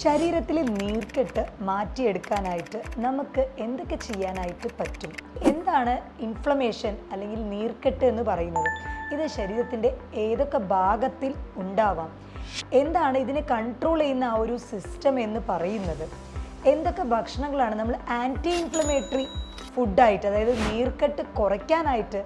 ശരീരത്തിലെ നീർക്കെട്ട് മാറ്റിയെടുക്കാനായിട്ട് നമുക്ക് എന്തൊക്കെ ചെയ്യാനായിട്ട് പറ്റും? എന്താണ് ഇൻഫ്ലമേഷൻ അല്ലെങ്കിൽ നീർക്കെട്ട് എന്ന് പറയുന്നത്? ഇത് ശരീരത്തിൻ്റെ ഏതൊക്കെ ഭാഗത്തിൽ ഉണ്ടാവാം? എന്താണ് ഇതിനെ കൺട്രോൾ ചെയ്യുന്ന ആ ഒരു സിസ്റ്റം എന്ന് പറയുന്നത്? എന്തൊക്കെ ഭക്ഷണങ്ങളാണ് നമ്മൾ ആൻറ്റി ഇൻഫ്ലമേറ്ററി ഫുഡായിട്ട്, അതായത് നീർക്കെട്ട് കുറയ്ക്കാനായിട്ട്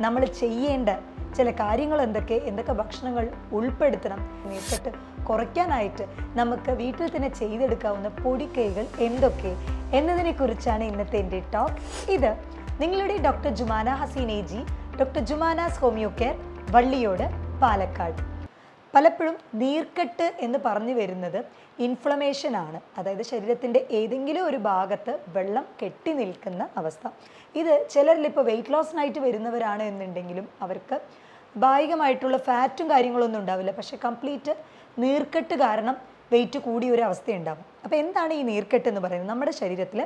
നമ്മൾ ചെയ്യേണ്ട ചില കാര്യങ്ങൾ എന്തൊക്കെ ഭക്ഷണങ്ങൾ ഉൾപ്പെടുത്തണം? നീർക്കെട്ട് കുറയ്ക്കാനായിട്ട് നമുക്ക് വീട്ടിൽ തന്നെ ചെയ്തെടുക്കാവുന്ന പൊടിക്കൈകൾ എന്തൊക്കെ എന്നതിനെക്കുറിച്ചാണ് ഇന്നത്തെ എൻ്റെ ടോക്ക്. ഇത് നിങ്ങളുടെ doctor Jumana Haseen AG, doctor Jumana's homeo care, Valliyode, Palakkad. പലപ്പോഴും നീർക്കെട്ട് എന്ന് പറഞ്ഞു വരുന്നത് ഇൻഫ്ലമേഷൻ ആണ്, അതായത് ശരീരത്തിൻ്റെ ഏതെങ്കിലും ഒരു ഭാഗത്ത് വെള്ളം കെട്ടി നിൽക്കുന്ന അവസ്ഥ. ഇത് ചിലരിൽ ഇപ്പോൾ വെയിറ്റ് ലോസിനായിട്ട് വരുന്നവരാണ് എന്നുണ്ടെങ്കിലും അവർക്ക് ഭാഗികമായിട്ടുള്ള ഫാറ്റും കാര്യങ്ങളൊന്നും ഉണ്ടാവില്ല, പക്ഷേ കംപ്ലീറ്റ് നീർക്കെട്ട് കാരണം വെയിറ്റ് കൂടിയ ഒരു അവസ്ഥയുണ്ടാകും. അപ്പോൾ എന്താണ് ഈ നീർക്കെട്ട് എന്ന് പറയുന്നത്? നമ്മുടെ ശരീരത്തിൽ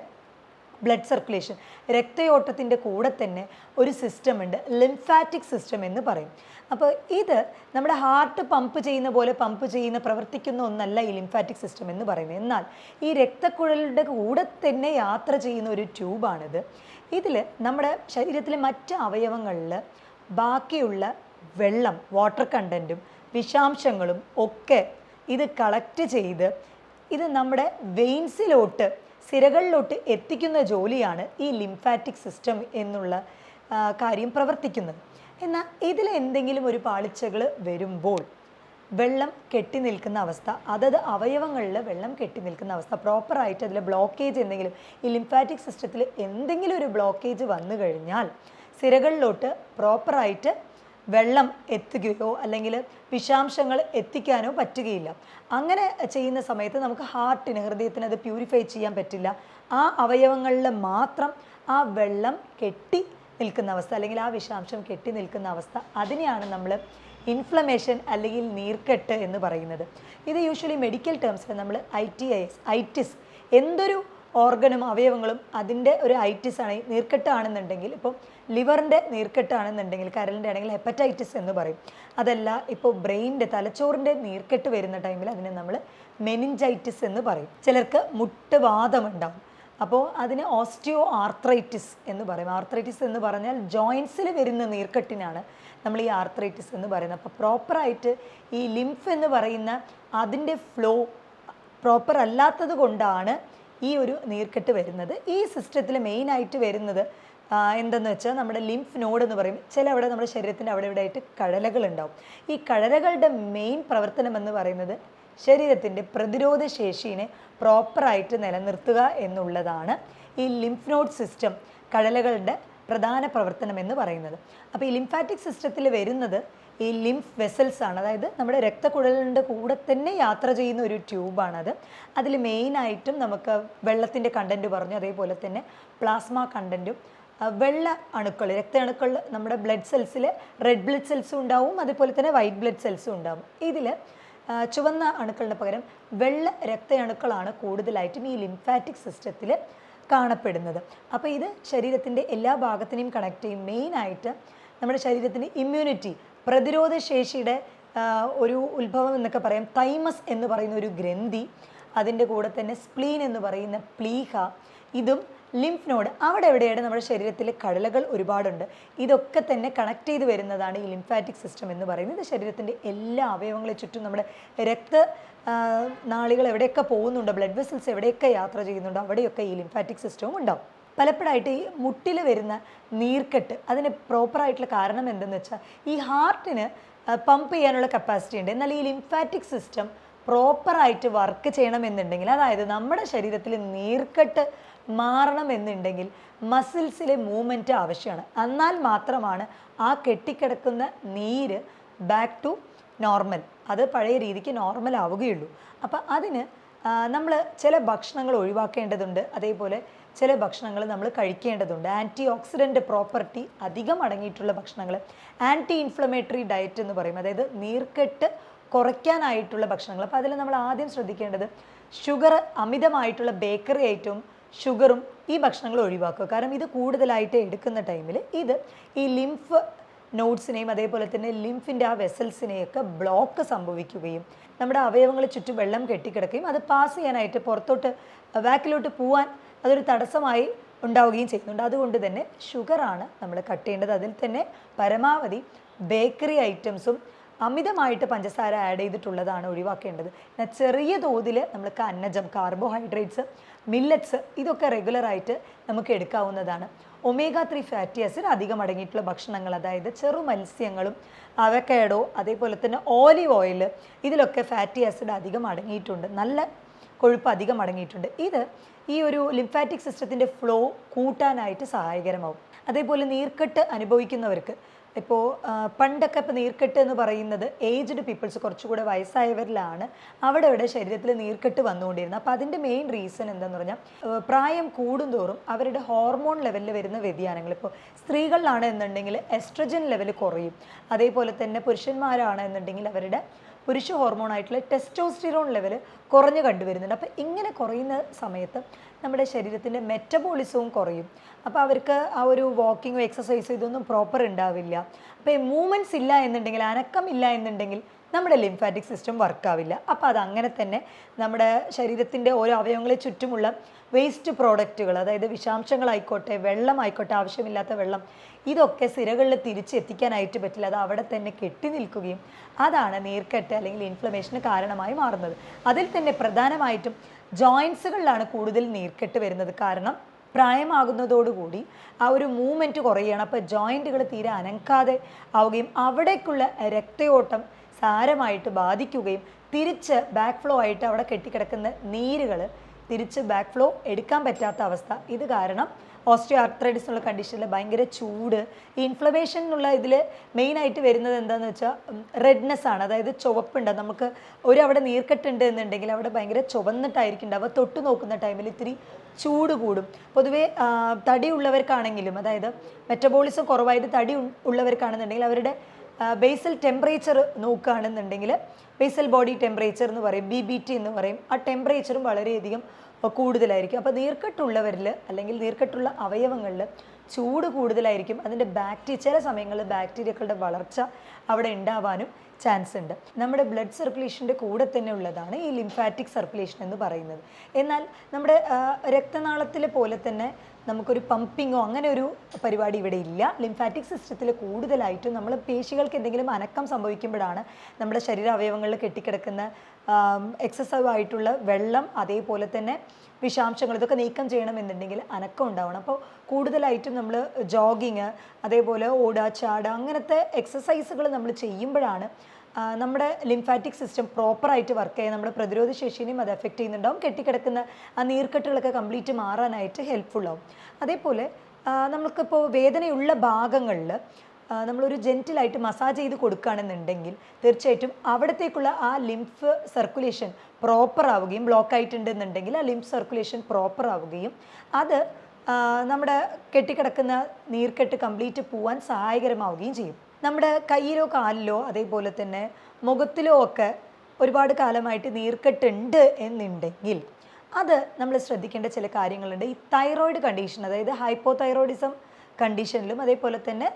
ബ്ലഡ് സർക്കുലേഷൻ, രക്തയോട്ടത്തിൻ്റെ കൂടെ തന്നെ ഒരു സിസ്റ്റം ഉണ്ട്, ലിംഫാറ്റിക് സിസ്റ്റം എന്ന് പറയും. അപ്പോൾ ഇത് നമ്മുടെ ഹാർട്ട് പമ്പ് ചെയ്യുന്ന പോലെ പ്രവർത്തിക്കുന്ന ഒന്നല്ല ഈ ലിംഫാറ്റിക് സിസ്റ്റം എന്ന് പറയുന്നത്. എന്നാൽ ഈ രക്തക്കുഴലുടെ കൂടെ തന്നെ യാത്ര ചെയ്യുന്ന ഒരു ട്യൂബാണിത്. ഇതിൽ നമ്മുടെ ശരീരത്തിലെ മറ്റ് അവയവങ്ങളിൽ ബാക്കിയുള്ള വെള്ളം, വാട്ടർ കണ്ടൻറ്റും വിഷാംശങ്ങളും ഒക്കെ ഇത് കളക്ട് ചെയ്ത് ഇത് നമ്മുടെ വെയിൻസിലോട്ട്, സിരകളിലോട്ട് എത്തിക്കുന്ന ജോലിയാണ് ഈ ലിംഫാറ്റിക് സിസ്റ്റം എന്നുള്ള കാര്യം പ്രവർത്തിക്കുന്നത്. എന്നാൽ ഇതിൽ എന്തെങ്കിലും ഒരു പാളിച്ചകൾ വരുമ്പോൾ വെള്ളം കെട്ടി നിൽക്കുന്ന അവസ്ഥ, അതത് അവയവങ്ങളിൽ വെള്ളം കെട്ടി നിൽക്കുന്ന അവസ്ഥ, പ്രോപ്പറായിട്ട് അതിൽ ബ്ലോക്കേജ് എന്തെങ്കിലും, ഈ ലിംഫാറ്റിക് സിസ്റ്റത്തിൽ എന്തെങ്കിലും ഒരു ബ്ലോക്കേജ് വന്നു കഴിഞ്ഞാൽ സിരകളിലോട്ട് പ്രോപ്പറായിട്ട് വെള്ളം എത്തുകയോ അല്ലെങ്കിൽ വിഷാംശങ്ങൾ എത്തിക്കാനോ പറ്റുകയില്ല. അങ്ങനെ ചെയ്യുന്ന സമയത്ത് നമുക്ക് ഹാർട്ടിന്, ഹൃദയത്തിന് അത് പ്യൂരിഫൈ ചെയ്യാൻ പറ്റില്ല. ആ അവയവങ്ങളിൽ മാത്രം ആ വെള്ളം കെട്ടി നിൽക്കുന്ന അവസ്ഥ അല്ലെങ്കിൽ ആ വിഷാംശം കെട്ടി നിൽക്കുന്ന അവസ്ഥ, അതിനെയാണ് നമ്മൾ ഇൻഫ്ലമേഷൻ അല്ലെങ്കിൽ നീർക്കെട്ട് എന്ന് പറയുന്നത്. ഇത് യൂഷ്വലി മെഡിക്കൽ ടേംസിൽ നമ്മൾ ഐറ്റിസ്, എന്തൊരു ഓർഗനും അവയവങ്ങളും അതിൻ്റെ ഒരു ഐറ്റിസ് ആണ്. നീർക്കെട്ടാണെന്നുണ്ടെങ്കിൽ, ഇപ്പോൾ ലിവറിൻ്റെ നീർക്കെട്ടാണെന്നുണ്ടെങ്കിൽ, കരളിൻ്റെ ആണെങ്കിൽ ഹെപ്പറ്റൈറ്റിസ് എന്ന് പറയും. അതല്ല, ഇപ്പോൾ ബ്രെയിനിൻ്റെ, തലച്ചോറിൻ്റെ നീർക്കെട്ട് വരുന്ന ടൈമിൽ അതിനെ നമ്മൾ മെനിഞ്ചൈറ്റിസ് എന്ന് പറയും. ചിലർക്ക് മുട്ടുവാദം ഉണ്ടാവും, അപ്പോൾ അതിന് ഓസ്റ്റിയോ ആർത്രൈറ്റിസ് എന്ന് പറയും. ആർത്രൈറ്റിസ് എന്ന് പറഞ്ഞാൽ ജോയിൻസിൽ വരുന്ന നീർക്കെട്ടിനാണ് നമ്മൾ ഈ ആർത്രൈറ്റിസ് എന്ന് പറയുന്നത്. അപ്പോൾ പ്രോപ്പറായിട്ട് ഈ ലിംഫ് എന്ന് പറയുന്ന അതിൻ്റെ ഫ്ലോ പ്രോപ്പർ അല്ലാത്തത് കൊണ്ടാണ് ഈ ഒരു നീർക്കെട്ട് വരുന്നത്. ഈ സിസ്റ്റത്തിൽ മെയിനായിട്ട് വരുന്നത് എന്തെന്ന് വെച്ചാൽ നമ്മുടെ ലിംഫ് നോഡ് എന്ന് പറയും. അവിടെ നമ്മുടെ ശരീരത്തിൻ്റെ അവിടെ ഇവിടെ ആയിട്ട് കഴലകൾ ഉണ്ടാവും. ഈ കഴലകളുടെ മെയിൻ പ്രവർത്തനം എന്ന് പറയുന്നത് ശരീരത്തിൻ്റെ പ്രതിരോധ ശേഷിയെ പ്രോപ്പറായിട്ട് നിലനിർത്തുക എന്നുള്ളതാണ് ഈ ലിംഫ് നോഡ് സിസ്റ്റം, കഴലകളുടെ പ്രധാന പ്രവർത്തനം എന്ന് പറയുന്നത്. അപ്പോൾ ഈ ലിംഫാറ്റിക് സിസ്റ്റത്തിൽ വരുന്നത് ഈ ലിംഫ് വെസൽസ് ആണ്, അതായത് നമ്മുടെ രക്തക്കുഴലിൻ്റെ കൂടെ തന്നെ യാത്ര ചെയ്യുന്ന ഒരു ട്യൂബാണത്. അതിൽ മെയിനായിട്ടും നമുക്ക് വെള്ളത്തിൻ്റെ കണ്ടൻറ്റ് പറഞ്ഞു, അതേപോലെ തന്നെ പ്ലാസ്മ കണ്ടൻറ്റും, വെള്ള അണുക്കൾ, രക്താണുക്കൾ, നമ്മുടെ ബ്ലഡ് സെൽസിൽ റെഡ് ബ്ലഡ് സെൽസും ഉണ്ടാവും, അതുപോലെ തന്നെ വൈറ്റ് ബ്ലഡ് സെൽസും ഉണ്ടാവും. ഇതിൽ ചുവന്ന അണുക്കളുടെ പകരം വെള്ള രക്തയണുക്കളാണ് കൂടുതലായിട്ടും ഈ ലിംഫാറ്റിക് സിസ്റ്റത്തിൽ കാണപ്പെടുന്നത്. അപ്പോൾ ഇത് ശരീരത്തിൻ്റെ എല്ലാ ഭാഗത്തിനെയും കണക്ട് ചെയ്യും. മെയിനായിട്ട് നമ്മുടെ ശരീരത്തിൻ്റെ ഇമ്മ്യൂണിറ്റി, പ്രതിരോധ ശേഷിയുടെ ഒരു ഉത്ഭവം എന്നൊക്കെ പറയാം. തൈമസ് എന്ന് പറയുന്ന ഒരു ഗ്രന്ഥി, അതിൻ്റെ കൂടെ തന്നെ സ്പ്ലീൻ എന്ന് പറയുന്ന പ്ലീഹ, ഇതും ലിംഫ് നോഡ്, അവിടെ എവിടെയാണ് നമ്മുടെ ശരീരത്തിൽ കഴലകൾ ഒരുപാടുണ്ട്. ഇതൊക്കെ തന്നെ കണക്ട് ചെയ്ത് വരുന്നതാണ് ഈ ലിംഫാറ്റിക് സിസ്റ്റം എന്ന് പറയുന്നത്. ഇത് ശരീരത്തിൻ്റെ എല്ലാ അവയവങ്ങളെ ചുറ്റും നമ്മുടെ നാളികൾ എവിടെയൊക്കെ പോകുന്നുണ്ടോ, ബ്ലഡ് വെസൽസ് എവിടെയൊക്കെ യാത്ര ചെയ്യുന്നുണ്ടോ, അവിടെയൊക്കെ ഈ ലിംഫാറ്റിക് സിസ്റ്റവും ഉണ്ടാവും. പലപ്പോഴായിട്ട് ഈ മുട്ടിൽ വരുന്ന നീർക്കെട്ട്, അതിന് പ്രോപ്പറായിട്ടുള്ള കാരണം എന്തെന്ന് വെച്ചാൽ ഈ ഹാർട്ടിന് പമ്പ് ചെയ്യാനുള്ള കപ്പാസിറ്റി ഉണ്ട്. എന്നാൽ ഈ ലിംഫാറ്റിക് സിസ്റ്റം പ്രോപ്പറായിട്ട് വർക്ക് ചെയ്യണമെന്നുണ്ടെങ്കിൽ, അതായത് നമ്മുടെ ശരീരത്തിൽ നീർക്കെട്ട് മാറണമെന്നുണ്ടെങ്കിൽ മസിൽസിലെ മൂവ്മെൻറ്റ് ആവശ്യമാണ്. എന്നാൽ മാത്രമാണ് ആ കെട്ടിക്കിടക്കുന്ന നീര് ബാക്ക് ടു നോർമൽ, അത് പഴയ രീതിക്ക് നോർമൽ ആവുകയുള്ളൂ. അപ്പം അതിന് നമ്മൾ ചില ഭക്ഷണങ്ങൾ ഒഴിവാക്കേണ്ടതുണ്ട്, അതേപോലെ ചില ഭക്ഷണങ്ങൾ നമ്മൾ കഴിക്കേണ്ടതുണ്ട്. ആൻറ്റി ഓക്സിഡൻറ്റ് പ്രോപ്പർട്ടി അധികം അടങ്ങിയിട്ടുള്ള ഭക്ഷണങ്ങൾ, ആൻറ്റി ഇൻഫ്ലമേറ്ററി ഡയറ്റ് എന്ന് പറയും, അതായത് നീർക്കെട്ട് കുറയ്ക്കാനായിട്ടുള്ള ഭക്ഷണങ്ങൾ. അപ്പോൾ അതിൽ നമ്മൾ ആദ്യം ശ്രദ്ധിക്കേണ്ടത് ഷുഗർ, അമിതമായിട്ടുള്ള ബേക്കറി ഐറ്റവും ഷുഗറും ഈ ഭക്ഷണങ്ങൾ ഒഴിവാക്കുക. കാരണം ഇത് കൂടുതലായിട്ട് എടുക്കുന്ന ടൈമിൽ ഇത് ഈ ലിംഫ് നോഡ്സിനെയും അതേപോലെ തന്നെ ലിംഫിൻ്റെ ആ വെസൽസിനെയൊക്കെ ബ്ലോക്ക് സംഭവിക്കുകയും നമ്മുടെ അവയവങ്ങൾ ചുറ്റും വെള്ളം കെട്ടിക്കിടക്കുകയും അത് പാസ് ചെയ്യാനായിട്ട് പുറത്തോട്ട് ബാക്കിലോട്ട് പോവാൻ അതൊരു തടസ്സമായി ഉണ്ടാവുകയും ചെയ്യുന്നുണ്ട്. അതുകൊണ്ട് തന്നെ ഷുഗറാണ് നമ്മൾ കട്ട് ചെയ്യേണ്ടത്. അതിൽ തന്നെ പരമാവധി ബേക്കറി ഐറ്റംസും അമിതമായിട്ട് പഞ്ചസാര ആഡ് ചെയ്തിട്ടുള്ളതാണ് ഒഴിവാക്കേണ്ടത്. എന്നാൽ ചെറിയ തോതിൽ നമ്മൾക്ക് അന്നജം, കാർബോഹൈഡ്രേറ്റ്സ്, മില്ലറ്റ്സ് ഇതൊക്കെ റെഗുലറായിട്ട് നമുക്ക് എടുക്കാവുന്നതാണ്. ഒമേഗ 3 ഫാറ്റി ആസിഡ് അധികം അടങ്ങിയിട്ടുള്ള ഭക്ഷണങ്ങൾ, അതായത് ചെറു മത്സ്യങ്ങളും അവക്കാഡോ അതേപോലെ തന്നെ ഓലിവ് ഓയിൽ, ഇതിലൊക്കെ ഫാറ്റി ആസിഡ് അധികം അടങ്ങിയിട്ടുണ്ട്, നല്ല കൊഴുപ്പ് അധികം അടങ്ങിയിട്ടുണ്ട്. ഇത് ഈ ഒരു ലിംഫാറ്റിക് സിസ്റ്റത്തിൻ്റെ ഫ്ലോ കൂട്ടാനായിട്ട് സഹായകരമാവും. അതേപോലെ നീർക്കെട്ട് അനുഭവിക്കുന്നവർക്ക് ഇപ്പോൾ പണ്ടൊക്കെ ഇപ്പോൾ നീർക്കെട്ട് എന്ന് പറയുന്നത് ഏജ്ഡ് പീപ്പിൾസ്, കുറച്ചുകൂടെ വയസ്സായവരിലാണ് അവിടെ ശരീരത്തിൽ നീർക്കെട്ട് വന്നുകൊണ്ടിരുന്നത്. അപ്പോൾ അതിൻ്റെ മെയിൻ റീസൺ എന്താണെന്ന് പറഞ്ഞാൽ പ്രായം കൂടുന്തോറും അവരുടെ ഹോർമോൺ ലെവലിൽ വരുന്ന വ്യതിയാനങ്ങൾ. ഇപ്പോൾ സ്ത്രീകളിലാണ് എന്നുണ്ടെങ്കിൽ എസ്ട്രജൻ ലെവൽ കുറയും. അതേപോലെ തന്നെ പുരുഷന്മാരാണ് എന്നുണ്ടെങ്കിൽ അവരുടെ പുരുഷ ഹോർമോണായിട്ടുള്ള ടെസ്റ്റോസ്റ്റിറോൺ ലെവൽ കുറഞ്ഞ് കണ്ടുവരുന്നുണ്ട്. അപ്പോൾ ഇങ്ങനെ കുറയുന്ന സമയത്ത് നമ്മുടെ ശരീരത്തിൻ്റെ മെറ്റബോളിസവും കുറയും. അപ്പോൾ അവർക്ക് ആ ഒരു വാക്കിങ്ങോ എക്സസൈസോ ഇതൊന്നും പ്രോപ്പർ ഉണ്ടാവില്ല. അപ്പോൾ ഈ മൂവ്മെൻറ്റ്സ് ഇല്ല എന്നുണ്ടെങ്കിൽ, അനക്കം ഇല്ല എന്നുണ്ടെങ്കിൽ നമ്മുടെ ലിംഫാറ്റിക് സിസ്റ്റം വർക്കാവില്ല. അപ്പോൾ അത് അങ്ങനെ തന്നെ നമ്മുടെ ശരീരത്തിൻ്റെ ഓരോ അവയവങ്ങളെ ചുറ്റുമുള്ള വേസ്റ്റ് പ്രോഡക്റ്റുകൾ, അതായത് വിഷാംശങ്ങളായിക്കോട്ടെ, വെള്ളമായിക്കോട്ടെ, ആവശ്യമില്ലാത്ത വെള്ളം, ഇതൊക്കെ സിരകളിൽ തിരിച്ചെത്തിക്കാനായിട്ട് പറ്റില്ല. അത് അവിടെ തന്നെ കെട്ടി നിൽക്കുകയും അതാണ് നീർക്കെട്ട് അല്ലെങ്കിൽ ഇൻഫ്ലമേഷന് കാരണമായി മാറുന്നത്. അതിൽ തന്നെ പ്രധാനമായിട്ടും ജോയിൻസുകളിലാണ് കൂടുതൽ നീർക്കെട്ട് വരുന്നത്. കാരണം പ്രായമാകുന്നതോടുകൂടി ആ ഒരു മൂവ്മെൻറ്റ് കുറയുകയാണ്. അപ്പോൾ ജോയിൻറ്റുകൾ തീരെ അനക്കാതെ ആവുകയും അവിടേക്കുള്ള രക്തയോട്ടം സാരമായിട്ട് ബാധിക്കുകയും തിരിച്ച് ബാക്ക് ഫ്ലോ ആയിട്ട് അവിടെ കെട്ടിക്കിടക്കുന്ന നീരുകൾ തിരിച്ച് ബാക്ക് ഫ്ലോ എടുക്കാൻ പറ്റാത്ത അവസ്ഥ. ഇത് കാരണം ഓസ്റ്റിയോ ആർത്രൈറ്റിസ് എന്നുള്ള കണ്ടീഷനിൽ ഭയങ്കര ചൂട്, ഈ ഇൻഫ്ലമേഷൻ എന്നുള്ള ഇതിൽ മെയിനായിട്ട് വരുന്നത് എന്താണെന്ന് വെച്ചാൽ റെഡ്നെസ് ആണ്. അതായത് ചുവപ്പുണ്ട്. നമുക്ക് അവിടെ നീർക്കെട്ടുണ്ട് എന്നുണ്ടെങ്കിൽ അവിടെ ഭയങ്കര ചുവന്നിട്ടായിരിക്കും ഉണ്ടാവുക. തൊട്ട് നോക്കുന്ന ടൈമിൽ ഇത്തിരി ചൂട് കൂടും. പൊതുവേ തടി ഉള്ളവർക്കാണെങ്കിലും, അതായത് മെറ്റബോളിസം കുറവായിട്ട് തടി ഉള്ളവർക്കാണെന്നുണ്ടെങ്കിൽ അവരുടെ ബേസൽ ടെമ്പറേച്ചർ നോക്കുകയാണെന്നുണ്ടെങ്കിൽ ബേസൽ ബോഡി ടെമ്പറേച്ചർ എന്ന് പറയും, BBT എന്ന് പറയും. ആ ടെമ്പറേച്ചറും വളരെയധികം കൂടുതലായിരിക്കും. അപ്പോൾ നീർക്കെട്ടുള്ളവരിൽ അല്ലെങ്കിൽ നീർക്കെട്ടുള്ള അവയവങ്ങളിൽ ചൂട് കൂടുതലായിരിക്കും. അതിൻ്റെ ചില സമയങ്ങളിൽ ബാക്ടീരിയകളുടെ വളർച്ച അവിടെ ഉണ്ടാവാനും ചാൻസ് ഉണ്ട്. നമ്മുടെ ബ്ലഡ് സർക്കുലേഷൻ്റെ കൂടെ തന്നെ ഉള്ളതാണ് ഈ ലിംഫാറ്റിക് സർക്കുലേഷൻ എന്ന് പറയുന്നത്. എന്നാൽ നമ്മുടെ രക്തനാളത്തിൽ പോലെ തന്നെ നമുക്കൊരു പമ്പിങ്ങോ അങ്ങനെ ഒരു പരിപാടി ഇവിടെ ഇല്ല. ലിംഫാറ്റിക് സിസ്റ്റത്തിൽ കൂടുതലായിട്ടും നമ്മൾ പേശികൾക്ക് എന്തെങ്കിലും അനക്കം സംഭവിക്കുമ്പോഴാണ് നമ്മുടെ ശരീരാവയവങ്ങളിൽ കെട്ടിക്കിടക്കുന്ന എക്സസീവ് ആയിട്ടുള്ള വെള്ളം, അതേപോലെ തന്നെ വിഷാംശങ്ങൾ, ഇതൊക്കെ നീക്കം ചെയ്യണമെന്നുണ്ടെങ്കിൽ അനക്കം ഉണ്ടാവണം. അപ്പോൾ കൂടുതലായിട്ടും നമ്മൾ ജോഗിങ്, അതേപോലെ ഓടുക, ചാടുക, അങ്ങനത്തെ എക്സസൈസുകൾ നമ്മൾ ചെയ്യുമ്പോഴാണ് നമ്മുടെ ലിംഫാറ്റിക് സിസ്റ്റം പ്രോപ്പറായിട്ട് വർക്ക് ചെയ്യുക. നമ്മുടെ പ്രതിരോധ ശേഷിനെയും അത് എഫക്റ്റ് ചെയ്യുന്നുണ്ടാവും. കെട്ടിക്കിടക്കുന്ന ആ നീർക്കെട്ടുകളൊക്കെ കംപ്ലീറ്റ് മാറാനായിട്ട് ഹെൽപ്ഫുൾ ആവും. അതേപോലെ നമുക്കിപ്പോൾ വേദനയുള്ള ഭാഗങ്ങളിൽ നമ്മളൊരു ജെൻറ്റിലായിട്ട് മസാജ് ചെയ്ത് കൊടുക്കുകയാണെന്നുണ്ടെങ്കിൽ തീർച്ചയായിട്ടും അവിടത്തേക്കുള്ള ആ ലിംഫ് സർക്കുലേഷൻ പ്രോപ്പർ ആവുകയും, ബ്ലോക്ക് ആയിട്ടുണ്ടെന്നുണ്ടെങ്കിൽ ആ ലിംഫ് സർക്കുലേഷൻ പ്രോപ്പർ ആവുകയും അത് നമ്മുടെ കെട്ടിക്കിടക്കുന്ന നീർക്കെട്ട് കംപ്ലീറ്റ് പോവാൻ സഹായകരമാവുകയും ചെയ്യും. നമ്മുടെ കയ്യിലോ കാലിലോ അതേപോലെ തന്നെ മുഖത്തിലോ ഒക്കെ ഒരുപാട് കാലമായിട്ട് നീർക്കെട്ടുണ്ട് എന്നുണ്ടെങ്കിൽ അത് നമ്മൾ ശ്രദ്ധിക്കേണ്ട ചില കാര്യങ്ങളുണ്ട്. ഈ തൈറോയിഡ് കണ്ടീഷൻ, അതായത് ഹൈപ്പോതൈറോയിഡിസം കണ്ടീഷനിലും അതേപോലെ തന്നെ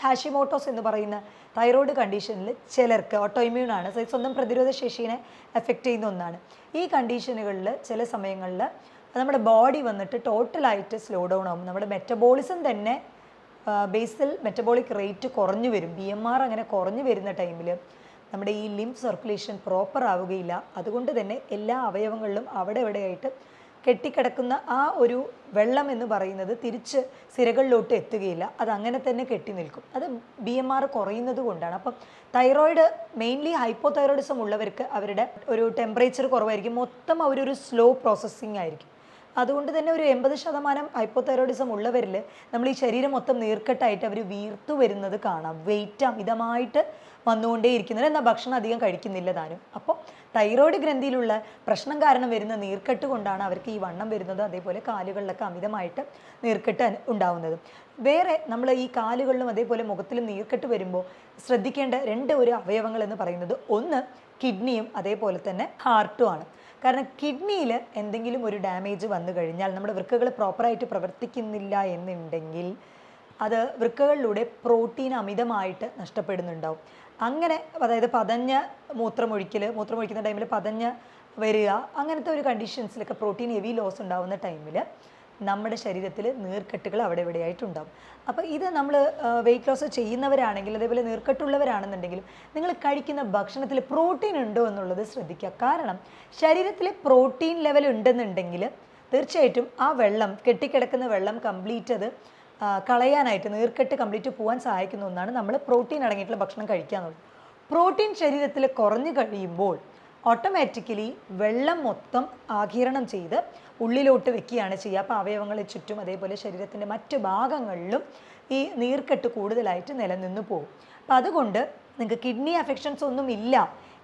ഹാഷിമോട്ടോസ് എന്ന് പറയുന്ന തൈറോയിഡ് കണ്ടീഷനിൽ ചിലർക്ക് ഓട്ടോ ഇമ്മ്യൂൺ ആണ്, സ്വന്തം പ്രതിരോധ ശേഷിയെ എഫക്റ്റ് ചെയ്യുന്ന ഒന്നാണ്. ഈ കണ്ടീഷനുകളിൽ ചില സമയങ്ങളിൽ നമ്മുടെ ബോഡി വന്നിട്ട് ടോട്ടലായിട്ട് സ്ലോ ഡൗൺ ആവും. നമ്മുടെ മെറ്റബോളിസം തന്നെ ബേസൽ മെറ്റബോളിക് റേറ്റ് കുറഞ്ഞു വരും. BMR അങ്ങനെ കുറഞ്ഞു വരുന്ന ടൈമിൽ നമ്മുടെ ഈ ലിംഫ് സർക്കുലേഷൻ പ്രോപ്പർ ആവുകയില്ല. അതുകൊണ്ട് തന്നെ എല്ലാ അവയവങ്ങളിലും അവിടെ എവിടെയായിട്ട് കെട്ടിക്കിടക്കുന്ന ആ ഒരു വെള്ളം എന്ന് പറയുന്നത് തിരിച്ച് സിരകളിലോട്ട് എത്തുകയില്ല. അതങ്ങനെ തന്നെ കെട്ടി നിൽക്കും. അത് BMR കുറയുന്നത് കൊണ്ടാണ്. അപ്പം തൈറോയിഡ് മെയിൻലി ഹൈപ്പോതൈറോയിഡിസം ഉള്ളവർക്ക് അവരുടെ ഒരു ടെമ്പറേച്ചർ കുറവായിരിക്കും. മൊത്തം അവരൊരു സ്ലോ പ്രോസസ്സിങ് ആയിരിക്കും. അതുകൊണ്ട് തന്നെ ഒരു 80% ഹൈപ്പോതൈറോയിഡിസം ഉള്ളവരിൽ നമ്മൾ ഈ ശരീരം മൊത്തം നീർക്കെട്ടായിട്ട് അവർ വീർത്തു വരുന്നത് കാണാം. വെയിറ്റ് അമിതമായിട്ട് വന്നുകൊണ്ടേയിരിക്കുന്നത്, എന്നാൽ ഭക്ഷണം അധികം കഴിക്കുന്നില്ല താനും. അപ്പോൾ തൈറോയ്ഡ് ഗ്രന്ഥിയിലുള്ള പ്രശ്നം കാരണം വരുന്ന നീർക്കെട്ട് കൊണ്ടാണ് അവർക്ക് ഈ വണ്ണം വരുന്നത്. അതേപോലെ കാലുകളിലൊക്കെ അമിതമായിട്ട് നീർക്കെട്ട് ഉണ്ടാവുന്നത്. വേറെ നമ്മൾ ഈ കാലുകളിലും അതേപോലെ മുഖത്തിലും നീർക്കെട്ട് വരുമ്പോൾ ശ്രദ്ധിക്കേണ്ട ഒരു അവയവങ്ങൾ എന്ന് പറയുന്നത് ഒന്ന് കിഡ്നിയും അതേപോലെ തന്നെ ഹാർട്ടുമാണ്. കാരണം കിഡ്നിയിൽ എന്തെങ്കിലും ഒരു ഡാമേജ് വന്നു കഴിഞ്ഞാൽ, നമ്മുടെ വൃക്കകൾ പ്രോപ്പറായിട്ട് പ്രവർത്തിക്കുന്നില്ല എന്നുണ്ടെങ്കിൽ അത് വൃക്കകളിലൂടെ പ്രോട്ടീൻ അമിതമായിട്ട് നഷ്ടപ്പെടുന്നുണ്ടാവും. അങ്ങനെ അതായത് പതഞ്ഞ മൂത്രമൊഴിക്കുന്ന ടൈമിൽ പതഞ്ഞ് വരിക, അങ്ങനത്തെ ഒരു കണ്ടീഷൻസിലൊക്കെ പ്രോട്ടീൻ ഹെവി ലോസ് ഉണ്ടാകുന്ന ടൈമിൽ നമ്മുടെ ശരീരത്തിൽ നീർക്കെട്ടുകൾ അവിടെ ഇവിടെയായിട്ടുണ്ടാകും. അപ്പോൾ ഇത് നമ്മൾ വെയിറ്റ് ലോസ് ചെയ്യുന്നവരാണെങ്കിൽ, അതേപോലെ നീർക്കെട്ടുള്ളവരാണെന്നുണ്ടെങ്കിലും നിങ്ങൾ കഴിക്കുന്ന ഭക്ഷണത്തിൽ പ്രോട്ടീൻ ഉണ്ടോ എന്നുള്ളത് ശ്രദ്ധിക്കുക. കാരണം ശരീരത്തിൽ പ്രോട്ടീൻ ലെവൽ ഉണ്ടെന്നുണ്ടെങ്കിൽ തീർച്ചയായിട്ടും ആ വെള്ളം, കെട്ടിക്കിടക്കുന്ന വെള്ളം കംപ്ലീറ്റ് അത് കളയാനായിട്ട്, നീർക്കെട്ട് കംപ്ലീറ്റ് പോകാൻ സഹായിക്കുന്ന ഒന്നാണ് നമ്മൾ പ്രോട്ടീൻ അടങ്ങിയിട്ടുള്ള ഭക്ഷണം കഴിക്കുക എന്നുള്ളത്. പ്രോട്ടീൻ ശരീരത്തിൽ കുറഞ്ഞു കഴിയുമ്പോൾ ഓട്ടോമാറ്റിക്കലി വെള്ളം മൊത്തം ആഗിരണം ചെയ്ത് ഉള്ളിലോട്ട് വെക്കുകയാണ് ചെയ്യുക. അപ്പോൾ അവയവങ്ങളെ ചുറ്റും അതേപോലെ ശരീരത്തിൻ്റെ മറ്റ് ഭാഗങ്ങളിലും ഈ നീർക്കെട്ട് കൂടുതലായിട്ട് നിലനിന്ന് പോകും. അപ്പോൾ അതുകൊണ്ട് നിങ്ങൾക്ക് കിഡ്നി അഫെക്ഷൻസ് ഒന്നും ഇല്ല,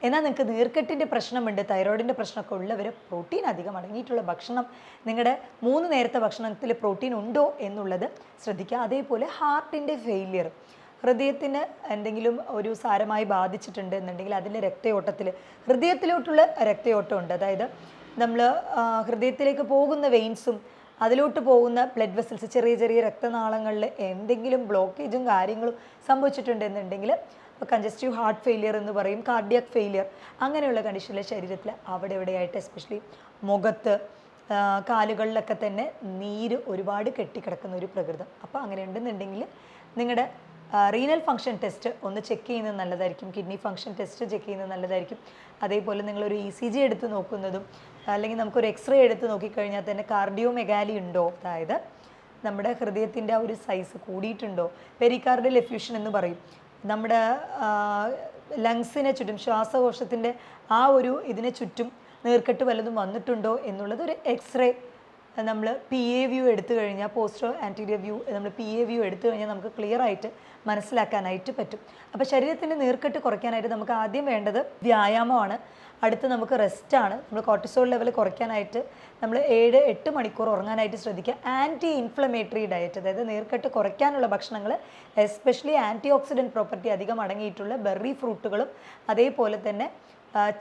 എന്നാൽ നിങ്ങൾക്ക് നീർക്കെട്ടിൻ്റെ പ്രശ്നമുണ്ട്, തൈറോയിഡിൻ്റെ പ്രശ്നമൊക്കെ ഉള്ളവർ പ്രോട്ടീൻ അധികം അടങ്ങിയിട്ടുള്ള ഭക്ഷണം, നിങ്ങളുടെ 3 നേരത്തെ ഭക്ഷണത്തിൽ പ്രോട്ടീൻ ഉണ്ടോ എന്നുള്ളത് ശ്രദ്ധിക്കുക. അതേപോലെ ഹാർട്ടിൻ്റെ ഫെയിലിയർ, ഹൃദയത്തിന് എന്തെങ്കിലും ഒരു സാരമായി ബാധിച്ചിട്ടുണ്ട് എന്നുണ്ടെങ്കിൽ അതിൻ്റെ രക്തയോട്ടത്തിൽ, ഹൃദയത്തിലോട്ടുള്ള രക്തയോട്ടമുണ്ട്, അതായത് നമ്മൾ ഹൃദയത്തിലേക്ക് പോകുന്ന വെയിൻസും അതിലോട്ട് പോകുന്ന ബ്ലഡ് വെസൽസ്, ചെറിയ ചെറിയ രക്തനാളങ്ങളിൽ എന്തെങ്കിലും ബ്ലോക്കേജും കാര്യങ്ങളും സംഭവിച്ചിട്ടുണ്ടെന്നുണ്ടെങ്കിൽ കൺജസ്റ്റീവ് ഹാർട്ട് ഫെയിലിയർ എന്ന് പറയും, കാർഡിയാക് ഫെയിലിയർ, അങ്ങനെയുള്ള കണ്ടീഷനിലെ ശരീരത്തിൽ അവിടെ ഇവിടെയായിട്ട് എസ്പെഷ്യലി മുഖത്ത്, കാലുകളിലൊക്കെ തന്നെ നീര് ഒരുപാട് കെട്ടിക്കിടക്കുന്ന ഒരു പ്രകൃതം. അപ്പോൾ അങ്ങനെ ഉണ്ടെന്നുണ്ടെങ്കിൽ നിങ്ങളുടെ റീനൽ ഫംഗ്ഷൻ ടെസ്റ്റ് ഒന്ന് ചെക്ക് ചെയ്യുന്നത് നല്ലതായിരിക്കും. കിഡ്നി ഫംഗ്ഷൻ ടെസ്റ്റ് ചെക്ക് ചെയ്യുന്നത് നല്ലതായിരിക്കും. അതേപോലെ നിങ്ങളൊരു ECG എടുത്ത് നോക്കുന്നതും, അല്ലെങ്കിൽ നമുക്കൊരു എക്സ്റേ എടുത്ത് നോക്കിക്കഴിഞ്ഞാൽ തന്നെ കാർഡിയോമെഗാലി ഉണ്ടോ, അതായത് നമ്മുടെ ഹൃദയത്തിൻ്റെ ആ ഒരു സൈസ് കൂടിയിട്ടുണ്ടോ, പെരികാർഡിയൽ എഫ്യൂഷൻ എന്ന് പറയും, നമ്മുടെ ലങ്സിനെ ചുറ്റും, ശ്വാസകോശത്തിൻ്റെ ആ ഒരു ഇതിനെ ചുറ്റും നീർക്കെട്ട് വല്ലതും വന്നിട്ടുണ്ടോ എന്നുള്ളത് ഒരു എക്സ്റേ നമ്മൾ PA വ്യൂ എടുത്തു കഴിഞ്ഞാൽ, പോസ്റ്റർ ആൻറ്റീരിയർ വ്യൂ, നമ്മൾ PA വ്യൂ എടുത്തു കഴിഞ്ഞാൽ നമുക്ക് ക്ലിയർ ആയിട്ട് മനസ്സിലാക്കാനായിട്ട് പറ്റും. അപ്പോൾ ശരീരത്തിൻ്റെ നീർക്കെട്ട് കുറയ്ക്കാനായിട്ട് നമുക്ക് ആദ്യം വേണ്ടത് വ്യായാമമാണ്. അടുത്ത് നമുക്ക് റെസ്റ്റാണ്. നമ്മൾ കോർട്ടിസോൾ ലെവൽ കുറയ്ക്കാനായിട്ട് നമ്മൾ 7-8 മണിക്കൂർ ഉറങ്ങാനായിട്ട് ശ്രദ്ധിക്കുക. ആൻറ്റി ഇൻഫ്ലമേറ്ററി ഡയറ്റ്, അതായത് നീർക്കെട്ട് കുറയ്ക്കാനുള്ള ഭക്ഷണങ്ങൾ, എസ്പെഷ്യലി ആൻറ്റി ഓക്സിഡൻറ്റ് പ്രോപ്പർട്ടി അധികം അടങ്ങിയിട്ടുള്ള ബെറി ഫ്രൂട്ടുകളും അതേപോലെ തന്നെ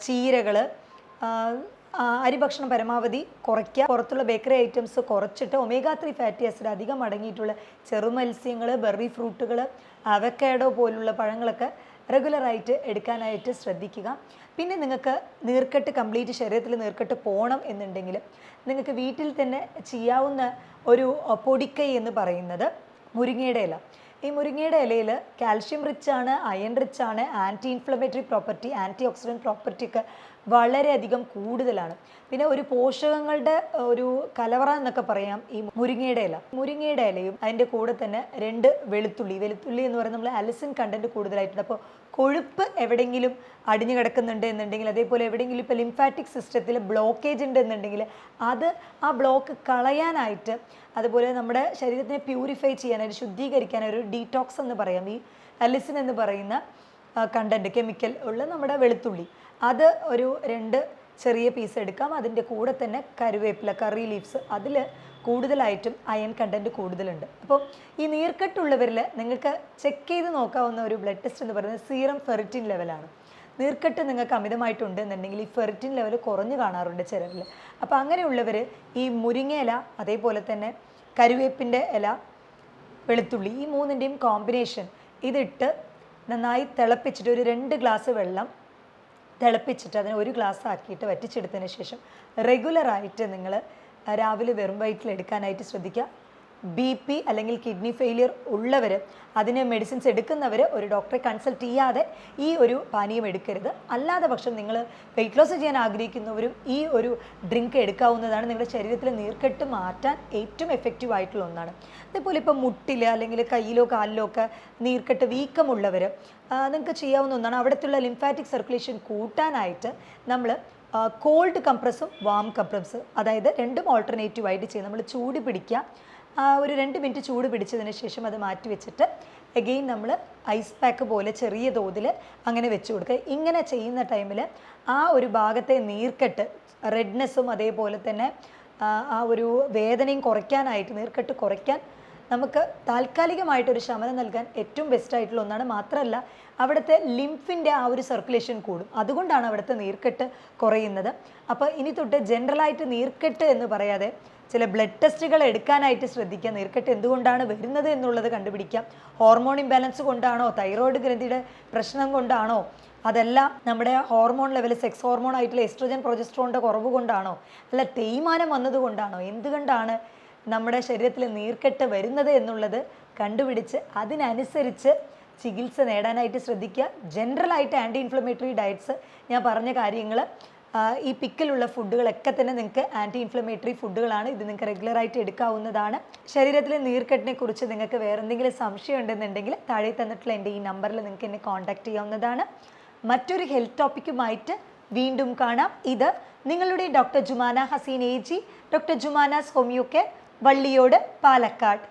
ചീരകൾ, അരിഭക്ഷണം പരമാവധി കുറയ്ക്കുക. പുറത്തുള്ള ബേക്കറി ഐറ്റംസ് കുറച്ചിട്ട് omega-3 ഫാറ്റി ആസിഡ് അധികം അടങ്ങിയിട്ടുള്ള ചെറുമത്സ്യങ്ങൾ, ബെറി ഫ്രൂട്ടുകൾ, അവക്കാഡോ പോലുള്ള പഴങ്ങളൊക്കെ റെഗുലറായിട്ട് എടുക്കാനായിട്ട് ശ്രദ്ധിക്കുക. പിന്നെ നിങ്ങൾക്ക് നീർക്കെട്ട് കംപ്ലീറ്റ് ശരീരത്തിൽ നീർക്കെട്ട് പോകണം എന്നുണ്ടെങ്കിൽ നിങ്ങൾക്ക് വീട്ടിൽ തന്നെ ചെയ്യാവുന്ന ഒരു പൊടിക്കൈ എന്ന് പറയുന്നത് മുരിങ്ങയുടെ ഇല. ഈ മുരിങ്ങയുടെ ഇലയിൽ കാൽഷ്യം റിച്ച് ആണ്, അയൺ റിച്ച് ആണ്, anti inflammatory property, antioxidant property ഒക്കെ വളരെയധികം കൂടുതലാണ്. പിന്നെ ഒരു പോഷകങ്ങളുടെ ഒരു കലവറ എന്നൊക്കെ പറയാം ഈ മുരിങ്ങയുടെ ഇല. മുരിങ്ങയുടെ ഇലയും അതിൻ്റെ കൂടെ തന്നെ 2 വെളുത്തുള്ളി എന്ന് പറയുന്നത് നമ്മൾ അലിസിൻ കണ്ടൻറ്റ് കൂടുതലായിട്ടുണ്ട്. അപ്പോൾ കൊഴുപ്പ് എവിടെയെങ്കിലും അടിഞ്ഞു കിടക്കുന്നുണ്ട് എന്നുണ്ടെങ്കിൽ, അതേപോലെ എവിടെയെങ്കിലും ഇപ്പോൾ ലിംഫാറ്റിക് സിസ്റ്റത്തിൽ ബ്ലോക്കേജ് ഉണ്ട് എന്നുണ്ടെങ്കിൽ അത് ആ ബ്ലോക്ക് കളയാനായിട്ട്, അതുപോലെ നമ്മുടെ ശരീരത്തിനെ പ്യൂരിഫൈ ചെയ്യാനായിട്ട്, ശുദ്ധീകരിക്കാനായിട്ട് ഒരു ഡീറ്റോക്സ് എന്ന് പറയാം. ഈ അലിസിൻ എന്ന് പറയുന്ന കണ്ടൻറ്റ്, കെമിക്കൽ ഉള്ള നമ്മുടെ വെളുത്തുള്ളി, അത് ഒരു 2 ചെറിയ പീസ് എടുക്കാം. അതിൻ്റെ കൂടെ തന്നെ കറിവേപ്പില, കറി ലീവ്സ്, അതിൽ കൂടുതലായിട്ടും അയൺ കണ്ടൻറ്റ് കൂടുതലുണ്ട്. അപ്പോൾ ഈ നീർക്കെട്ടുള്ളവരിൽ നിങ്ങൾക്ക് ചെക്ക് ചെയ്ത് നോക്കാവുന്ന ഒരു ബ്ലഡ് ടെസ്റ്റ് എന്ന് പറയുന്നത് സീറം ഫെറിറ്റിൻ ലെവലാണ്. നീർക്കെട്ട് നിങ്ങൾക്ക് അമിതമായിട്ടുണ്ട് എന്നുണ്ടെങ്കിൽ ഈ ഫെറിറ്റിൻ ലെവൽ കുറഞ്ഞു കാണാറുണ്ട് ചിലരിൽ. അപ്പോൾ അങ്ങനെയുള്ളവർ ഈ മുരിങ്ങ ഇല, അതേപോലെ തന്നെ കറിവേപ്പിൻ്റെ ഇല, വെളുത്തുള്ളി, ഈ 3ൻ്റെയും കോമ്പിനേഷൻ ഇതിട്ട് നന്നായി തിളപ്പിച്ചിട്ട് ഒരു 2 ഗ്ലാസ് വെള്ളം തിളപ്പിച്ചിട്ട് അതിനെ 1 ഗ്ലാസ് ആക്കിയിട്ട് വറ്റിച്ചെടുത്തതിന് ശേഷം റെഗുലറായിട്ട് നിങ്ങൾ രാവിലെ വെറും വയറ്റിൽ എടുക്കാനായിട്ട് ശ്രദ്ധിക്കുക. BP അല്ലെങ്കിൽ കിഡ്നി ഫെയിലിയർ ഉള്ളവർ, അതിന് മെഡിസിൻസ് എടുക്കുന്നവർ ഒരു ഡോക്ടറെ കൺസൾട്ട് ചെയ്യാതെ ഈ ഒരു പാനീയം എടുക്കരുത്. അല്ലാതെ പക്ഷം നിങ്ങൾ വെയിറ്റ് ലോസ് ചെയ്യാൻ ആഗ്രഹിക്കുന്നവരും ഈ ഒരു ഡ്രിങ്ക് എടുക്കാവുന്നതാണ്. നിങ്ങളുടെ ശരീരത്തിലെ നീർക്കെട്ട് മാറ്റാൻ ഏറ്റവും എഫക്റ്റീവ് ആയിട്ടുള്ള ഒന്നാണ്. അതേപോലെ ഇപ്പോൾ മുട്ടിൽ അല്ലെങ്കിൽ കയ്യിലോ കാലിലോ ഒക്കെ നീർക്കെട്ട് വീക്കമുള്ളവർ നിങ്ങൾക്ക് ചെയ്യാവുന്ന ഒന്നാണ്. അവിടത്തുള്ള ലിംഫാറ്റിക് സർക്കുലേഷൻ കൂട്ടാനായിട്ട് നമ്മൾ കോൾഡ് കംപ്രസ്സും വാം കംപ്രസ്, അതായത് 2ഉം ഓൾട്ടർനേറ്റീവായിട്ട് ചെയ്യും. നമ്മൾ ചൂട് പിടിക്കുക, ഒരു 2 മിനിറ്റ് ചൂട് പിടിച്ചതിന് ശേഷം അത് മാറ്റി വെച്ചിട്ട് എഗെയിൻ നമ്മൾ ഐസ് പാക്ക് പോലെ ചെറിയ തോതിൽ അങ്ങനെ വെച്ച് കൊടുക്കുക. ഇങ്ങനെ ചെയ്യുന്ന ടൈമിൽ ആ ഒരു ഭാഗത്തെ നീർക്കെട്ട്, റെഡ്നെസ്സും അതേപോലെ തന്നെ ആ ഒരു വേദനയും കുറയ്ക്കാനായിട്ട്, നീർക്കെട്ട് കുറയ്ക്കാൻ നമുക്ക് താൽക്കാലികമായിട്ടൊരു ശമനം നൽകാൻ ഏറ്റവും ബെസ്റ്റ് ആയിട്ടുള്ള ഒന്നാണ്. മാത്രമല്ല അവിടുത്തെ ലിംഫിൻ്റെ ആ ഒരു സർക്കുലേഷൻ കൂടും, അതുകൊണ്ടാണ് അവിടുത്തെ നീർക്കെട്ട് കുറയുന്നത്. അപ്പോൾ ഇനി തൊട്ട് ജനറലായിട്ട് നീർക്കെട്ട് എന്ന് പറയാതെ ചില ബ്ലഡ് ടെസ്റ്റുകൾ എടുക്കാനായിട്ട് ശ്രദ്ധിക്കുക. നീർക്കെട്ട് എന്തുകൊണ്ടാണ് വരുന്നത് എന്നുള്ളത് കണ്ടുപിടിക്കാം. ഹോർമോൺ ഇംബാലൻസ് കൊണ്ടാണോ, തൈറോയ്ഡ് ഗ്രന്ഥിയുടെ പ്രശ്നം കൊണ്ടാണോ, അതല്ല നമ്മുടെ ഹോർമോൺ ലെവൽ, സെക്സ് ഹോർമോൺ ആയിട്ടുള്ള എസ്ട്രോജൻ പ്രൊജസ്ട്രോണിൻ്റെ കുറവ് കൊണ്ടാണോ, അല്ല തേയ്മാനം വന്നതുകൊണ്ടാണോ, എന്തുകൊണ്ടാണ് നമ്മുടെ ശരീരത്തിൽ നീർക്കെട്ട് വരുന്നത് എന്നുള്ളത് കണ്ടുപിടിച്ച് അതിനനുസരിച്ച് ചികിത്സ നേടാനായിട്ട് ശ്രദ്ധിക്കുക. ജനറലായിട്ട് ആൻറ്റി ഇൻഫ്ലമേറ്ററി ഡയറ്റ്സ്, ഞാൻ പറഞ്ഞ കാര്യങ്ങൾ, ഈ പിക്കിലുള്ള ഫുഡുകളൊക്കെ തന്നെ നിങ്ങൾക്ക് ആൻറ്റി ഇൻഫ്ലമേറ്ററി ഫുഡുകളാണ്. ഇത് നിങ്ങൾക്ക് റെഗുലറായിട്ട് എടുക്കാവുന്നതാണ്. ശരീരത്തിലെ നീർക്കെട്ടിനെ കുറിച്ച് നിങ്ങൾക്ക് വേറെ എന്തെങ്കിലും സംശയം ഉണ്ടെന്നുണ്ടെങ്കിൽ താഴെ തന്നിട്ടുള്ള എൻ്റെ ഈ നമ്പറിൽ നിങ്ങൾക്ക് എന്നെ കോൺടാക്റ്റ് ചെയ്യാവുന്നതാണ്. മറ്റൊരു ഹെൽത്ത് ടോപ്പിക്കുമായിട്ട് വീണ്ടും കാണാം. ഇത് നിങ്ങളുടെ doctor Jumana Haseen AG, doctor Jumana's homeo care, Valliyode, Palakkad.